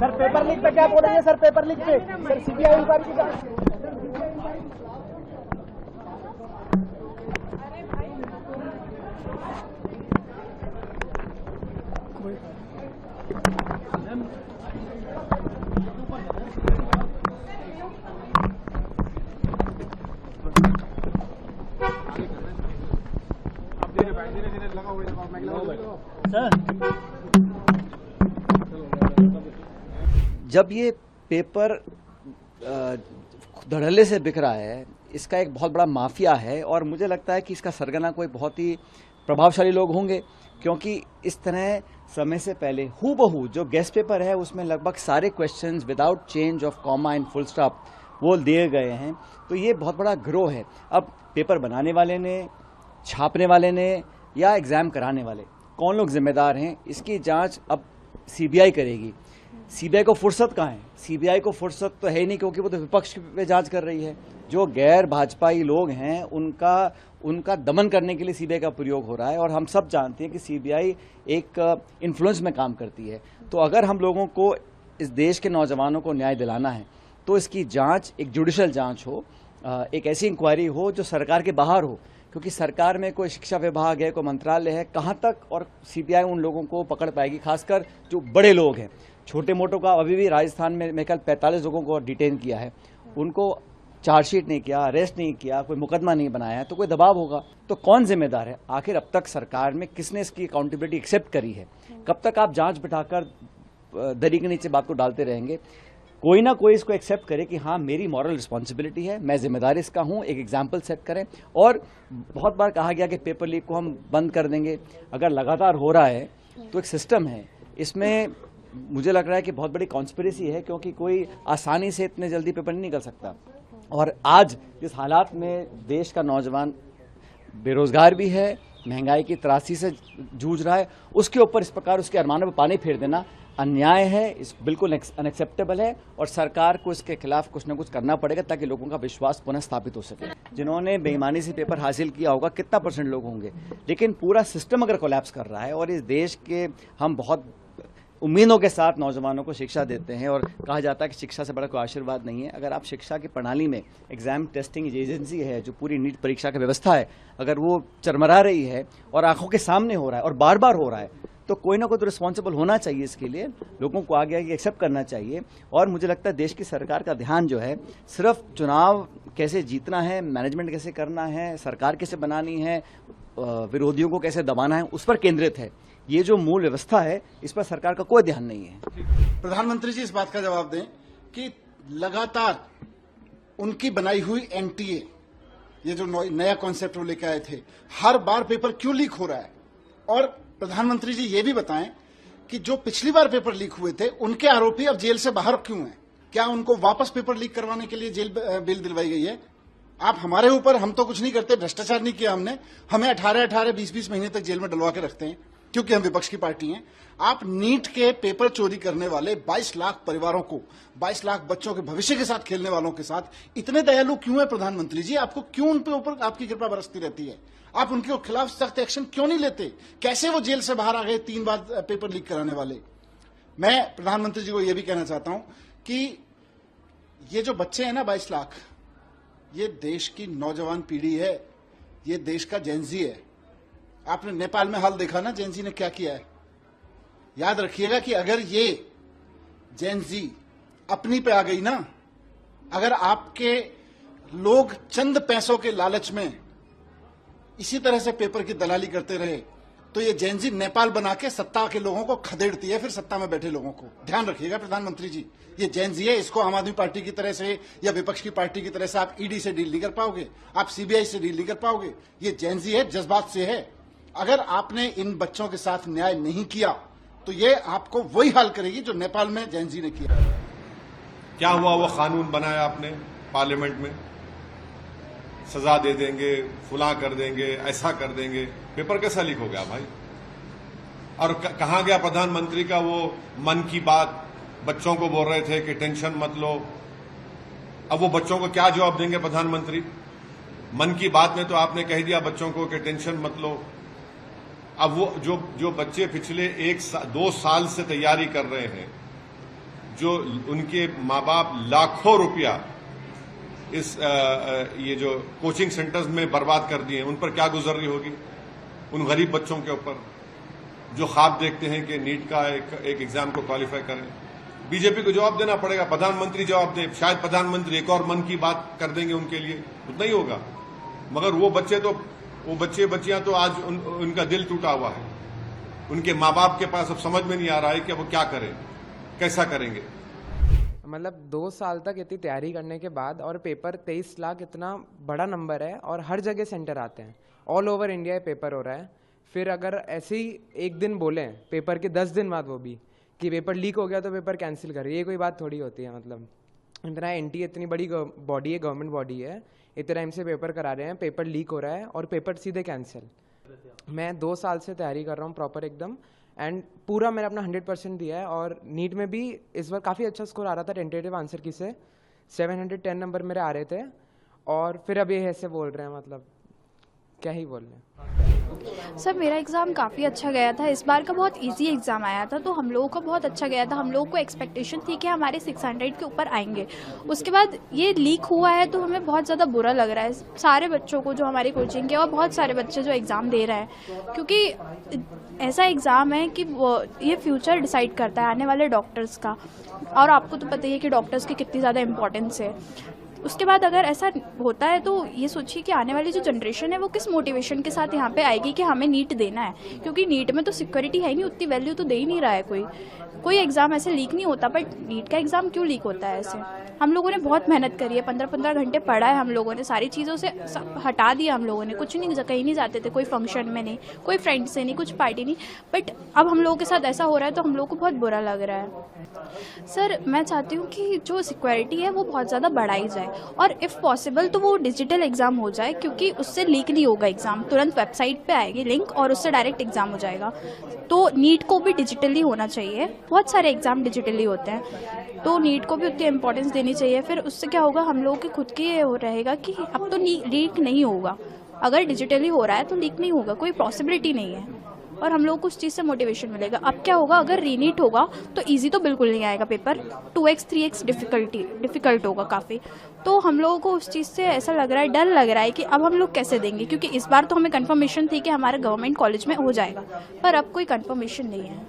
Sir paper leak पे क्या बोलेंगे सर? पेपर लीक पे सर सीबीआई इंक्वायरी की जांच। जब ये पेपर धड़ल्ले से बिक रहा है, इसका एक बहुत बड़ा माफिया है और मुझे लगता है कि इसका सरगना कोई बहुत ही प्रभावशाली लोग होंगे, क्योंकि इस तरह समय से पहले हूबहू जो गेस्ट पेपर है उसमें लगभग सारे questions without change of comma and full stop वो दिए गए हैं। तो ये बहुत बड़ा ग्रोह है। अब पेपर बनाने वाले ने, छापने वाले ने या एग्जाम कराने वाले, कौन लोग जिम्मेदार हैं, इसकी जांच अब सीबीआई करेगी। सीबीआई को फुर्सत कहाँ है? सीबीआई को फुर्सत तो है ही नहीं, क्योंकि वो तो विपक्ष पे जांच कर रही है। जो गैर भाजपाई लोग हैं उनका दमन करने के लिए सीबीआई का प्रयोग हो रहा है और हम सब जानते हैं कि सीबीआई एक इन्फ्लुएंस में काम करती है। तो अगर हम लोगों को इस देश के नौजवानों को न्याय दिलाना है तो इसकी जांच एक जुडिशल जांच हो, एक ऐसी इंक्वायरी हो जो सरकार के बाहर हो, क्योंकि सरकार में कोई शिक्षा विभाग है, कोई मंत्रालय है, कहां तक और सीबीआई उन लोगों को पकड़ पाएगी, खासकर जो बड़े लोग हैं। छोटे मोटों का अभी भी राजस्थान में मैं कल 45 लोगों को डिटेन किया है, उनको चार्जशीट नहीं किया, अरेस्ट नहीं किया, कोई मुकदमा नहीं बनाया, तो कोई दबाव होगा। तो कौन जिम्मेदार है? आखिर अब तक सरकार में किसने इसकी अकाउंटेबिलिटी एक्सेप्ट करी है? कब तक आप जांच बिठाकर दरी के नीचे बात को डालते रहेंगे? कोई ना कोई इसको एक्सेप्ट करे कि हाँ मेरी मॉरल रिस्पॉन्सिबिलिटी है, मैं जिम्मेदार इसका हूं, एक एग्जाम्पल सेट करें। और बहुत बार कहा गया कि पेपर लीक को हम बंद कर देंगे। अगर लगातार हो रहा है तो एक सिस्टम है, इसमें मुझे लग रहा है कि बहुत बड़ी कॉन्स्पिरेसी है, क्योंकि कोई आसानी से इतने जल्दी पेपर नहीं निकल सकता। और आज जिस हालात में देश का नौजवान बेरोजगार भी है, महंगाई की त्रासी से जूझ रहा है, उसके ऊपर इस प्रकार उसके अरमानों पर पानी फेर देना अन्याय है, इस बिल्कुल अनएक्सेप्टेबल है और सरकार को इसके खिलाफ कुछ न कुछ करना पड़ेगा ताकि लोगों का विश्वास पुनः स्थापित हो सके। जिन्होंने बेईमानी से पेपर हासिल किया होगा, कितना % लोग होंगे, लेकिन पूरा सिस्टम अगर कोलैप्स कर रहा है और इस देश के हम बहुत उम्मीदों के साथ नौजवानों को शिक्षा देते हैं और कहा जाता है कि शिक्षा से बड़ा कोई आशीर्वाद नहीं है। अगर आप शिक्षा की प्रणाली में एग्जाम टेस्टिंग एजेंसी है, जो पूरी नीट परीक्षा की व्यवस्था है, अगर वो चरमरा रही है और आंखों के सामने हो रहा है और बार बार हो रहा है, तो कोई ना कोई तो रिस्पॉन्सिबल होना चाहिए। इसके लिए लोगों को आगे आगे एक्सेप्ट करना चाहिए। और मुझे लगता है देश की सरकार का ध्यान जो है सिर्फ चुनाव कैसे जीतना है, मैनेजमेंट कैसे करना है, सरकार कैसे बनानी है, विरोधियों को कैसे दबाना है, उस पर केंद्रित है। ये जो मूल व्यवस्था है इस पर सरकार का कोई ध्यान नहीं है। प्रधानमंत्री जी इस बात का जवाब दें कि लगातार उनकी बनाई हुई एनटीए, ये जो नया कॉन्सेप्ट वो लेकर आए थे, हर बार पेपर क्यों लीक हो रहा है? और प्रधानमंत्री जी ये भी बताएं कि जो पिछली बार पेपर लीक हुए थे उनके आरोपी अब जेल से बाहर क्यों हैं? क्या उनको वापस पेपर लीक करवाने के लिए जेल बेल दिलवाई गई है? आप हमारे ऊपर, हम तो कुछ नहीं करते, भ्रष्टाचार नहीं किया हमने, हमें 18-18, 20-20 महीने तक जेल में डलवा के रखते हैं क्योंकि हम विपक्ष की पार्टी हैं। आप नीट के पेपर चोरी करने वाले 22 लाख परिवारों को, 22 लाख बच्चों के भविष्य के साथ खेलने वालों के साथ इतने दयालु क्यों है प्रधानमंत्री जी? आपको क्यों उन पे ऊपर आपकी कृपा बरसती रहती है? आप उनके खिलाफ सख्त एक्शन क्यों नहीं लेते? कैसे वो जेल से बाहर आ गए 3 बार पेपर लीक कराने वाले? मैं प्रधानमंत्री जी को यह भी कहना चाहता हूं कि ये जो बच्चे हैं ना 22 लाख, ये देश की नौजवान पीढ़ी है, ये देश का जेनजी है। आपने नेपाल में हाल देखा ना, जेनजी ने क्या किया है। याद रखिएगा कि अगर ये जेनजी अपनी पे आ गई ना, अगर आपके लोग चंद पैसों के लालच में इसी तरह से पेपर की दलाली करते रहे तो ये जेनजी नेपाल बना के सत्ता के लोगों को खदेड़ती है, फिर सत्ता में बैठे लोगों को। ध्यान रखिएगा प्रधानमंत्री जी, ये जेनजी है, इसको आम आदमी पार्टी की तरह से या विपक्ष की पार्टी की तरह से आप ईडी से डील नहीं कर पाओगे, आप सीबीआई से डील नहीं कर पाओगे। ये जेनजी है, जज्बात से है। अगर आपने इन बच्चों के साथ न्याय नहीं किया तो ये आपको वही हाल करेगी जो नेपाल में जेनजी ने किया। क्या हुआ? वो कानून बनाया आपने पार्लियामेंट में, सजा दे देंगे, फुला कर देंगे, ऐसा कर देंगे। पेपर कैसा लीक हो गया भाई? और कहां गया प्रधानमंत्री का वो मन की बात? बच्चों को बोल रहे थे कि टेंशन मत लो। अब वो बच्चों को क्या जवाब देंगे प्रधानमंत्री? मन की बात में तो आपने कह दिया बच्चों को कि टेंशन मत लो। अब वो जो बच्चे पिछले 1-2 साल से तैयारी कर रहे हैं, जो उनके माँ बाप लाखों रुपया इस ये जो कोचिंग सेंटर्स में बर्बाद कर दिए, उन पर क्या गुजर रही होगी, उन गरीब बच्चों के ऊपर जो ख्वाब देखते हैं कि नीट का एक एग्जाम को क्वालिफाई करें। बीजेपी को जवाब देना पड़ेगा, प्रधानमंत्री जवाब दे, शायद प्रधानमंत्री एक और मन की बात कर देंगे उनके लिए, उतना ही होगा। मगर वो बच्चे बच्चियां तो आज उनका दिल टूटा हुआ है, उनके माँ बाप के पास अब समझ में नहीं आ रहा है कि अब वो क्या करें, कैसा करेंगे। मतलब 2 साल तक इतनी तैयारी करने के बाद और पेपर 23 लाख इतना बड़ा नंबर है और हर जगह सेंटर आते हैं, ऑल ओवर इंडिया पेपर हो रहा है। फिर अगर ऐसे ही एक दिन बोलें पेपर के 10 दिन बाद वो भी कि पेपर लीक हो गया तो पेपर कैंसिल करें, ये कोई बात थोड़ी होती है। मतलब इतना एनटीए इतनी बड़ी बॉडी है, गवर्नमेंट बॉडी है, इतने टाइम से पेपर करा रहे हैं, पेपर लीक हो रहा है और पेपर सीधे कैंसिल। मैं 2 साल से तैयारी कर रहा हूँ प्रॉपर एकदम, एंड पूरा मैंने अपना 100% दिया है। और नीट में भी इस बार काफ़ी अच्छा स्कोर आ रहा था टेंटेटिव आंसर की से, 710 नंबर मेरे आ रहे थे, और फिर अब ये ऐसे बोल रहे हैं, मतलब क्या ही बोल रहे हैं। सर मेरा एग्ज़ाम काफ़ी अच्छा गया था, इस बार का बहुत इजी एग्ज़ाम आया था, तो हम लोगों का बहुत अच्छा गया था। हम लोगों को एक्सपेक्टेशन थी कि हमारे 600 के ऊपर आएंगे। उसके बाद ये लीक हुआ है तो हमें बहुत ज़्यादा बुरा लग रहा है सारे बच्चों को जो हमारी कोचिंग के, और बहुत सारे बच्चे जो एग्ज़ाम दे रहे हैं, क्योंकि ऐसा एग्ज़ाम है कि ये फ्यूचर डिसाइड करता है आने वाले डॉक्टर्स का, और आपको तो पता ही है कि डॉक्टर्स की कितनी ज़्यादा इंपॉर्टेंस है। उसके बाद अगर ऐसा होता है तो ये सोचिए कि आने वाली जो जनरेशन है वो किस मोटिवेशन के साथ यहाँ पे आएगी कि हमें नीट देना है, क्योंकि नीट में तो सिक्योरिटी है नहीं, उतनी वैल्यू तो दे ही नहीं रहा है कोई एग्ज़ाम ऐसे लीक नहीं होता, बट नीट का एग्ज़ाम क्यों लीक होता है ऐसे। हम लोगों ने बहुत मेहनत करी है, 15-15 घंटे पढ़ा है हम लोगों ने, सारी चीज़ों से हटा दिया हम लोगों ने, कुछ नहीं, कहीं नहीं जाते थे, कोई फंक्शन में नहीं, कोई फ्रेंड से नहीं, कुछ पार्टी नहीं, बट अब हम लोगों के साथ ऐसा हो रहा है तो हम लोगों को बहुत बुरा लग रहा है। सर मैं चाहती हूँ कि जो सिक्योरिटी है वो बहुत ज़्यादा बढ़ाई जाए, और इफ़ पॉसिबल तो वो डिजिटल एग्ज़ाम हो जाए, क्योंकि उससे लीक नहीं होगा एग्ज़ाम, तुरंत वेबसाइट पे आएगी लिंक और उससे डायरेक्ट एग्ज़ाम हो जाएगा। तो नीट को भी डिजिटली होना चाहिए, बहुत सारे एग्ज़ाम डिजिटली होते हैं, तो नीट को भी उतनी इंपॉर्टेंस देनी चाहिए। फिर उससे क्या होगा, हम लोगों की खुद की ये रहेगा कि अब तो लीक नहीं होगा, अगर डिजिटली हो रहा है तो लीक नहीं होगा, कोई पॉसिबिलिटी नहीं है, और हम लोगों को उस चीज़ से मोटिवेशन मिलेगा। अब क्या होगा, अगर रीनीट होगा तो इजी तो बिल्कुल नहीं आएगा पेपर, 2x 3x डिफ़िकल्ट होगा काफ़ी। तो हम लोगों को उस चीज़ से ऐसा लग रहा है, डर लग रहा है कि अब हम लोग कैसे देंगे, क्योंकि इस बार तो हमें कंफर्मेशन थी कि हमारे गवर्नमेंट कॉलेज में हो जाएगा, पर अब कोई कंफर्मेशन नहीं है।